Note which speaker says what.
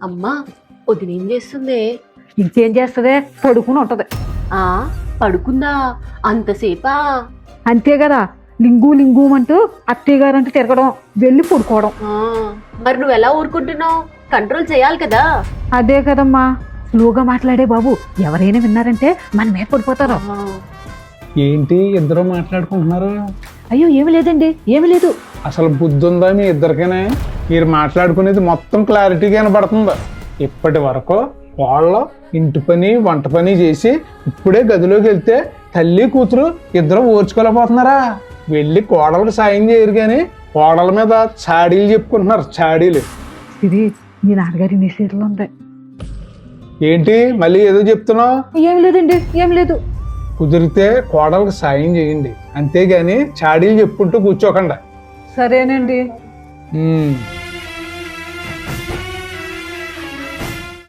Speaker 1: అమ్మా వదినేం చేస్తుంది?
Speaker 2: ఇంకేం చేస్తుంది, పడుకుని ఉంటది.
Speaker 1: ఆ పడుకుందా? అంతసేపా?
Speaker 2: అంతే కదా, లింగు లింగు అంటూ అత్తయ్య గారు అంటూ తిరగడం, వెళ్ళి పడుకోవడం.
Speaker 1: మరి నువ్వు ఎలా ఊరుకుంటున్నావు? కంట్రోల్ చేయాలి కదా.
Speaker 2: అదే కదమ్మా, స్లోగా మాట్లాడే బాబు, ఎవరైనా విన్నారంటే మన మీద పడిపోతారు.
Speaker 3: ఏంటి ఇద్దరు మాట్లాడుకుంటున్నారు?
Speaker 2: అయ్యో ఏమి లేదండి, ఏమి లేదు.
Speaker 3: అసలు బుద్ధి ఉందా మీ ఇద్దరికైనా? మీరు మాట్లాడుకునేది మొత్తం క్లారిటీగా కనబడుతుంది. ఇప్పటి వరకు వాళ్ళు ఇంటి పని వంట పని చేసి ఇప్పుడే గదిలోకి వెళ్తే తల్లి కూతురు ఇద్దరు ఓర్చుకోలేకపోతున్నారా? వెళ్ళి కోడలకు సాయం చేయరు కానీ కోడల మీద చాడీలు చెప్పుకుంటున్నారు, చాడీలు.
Speaker 2: ఇది మీ నాన్నగారి నిషేధంలో ఉంది.
Speaker 3: ఏంటి మళ్ళీ ఏదో చెప్తున్నావు?
Speaker 2: ఏమి లేదండి, ఏమి లేదు.
Speaker 3: కుదిరితే కోడలకు సాయం చేయండి, అంతేగాని చాడీలు చెప్పుకుంటూ కూర్చోకండి.
Speaker 2: సరేనండి.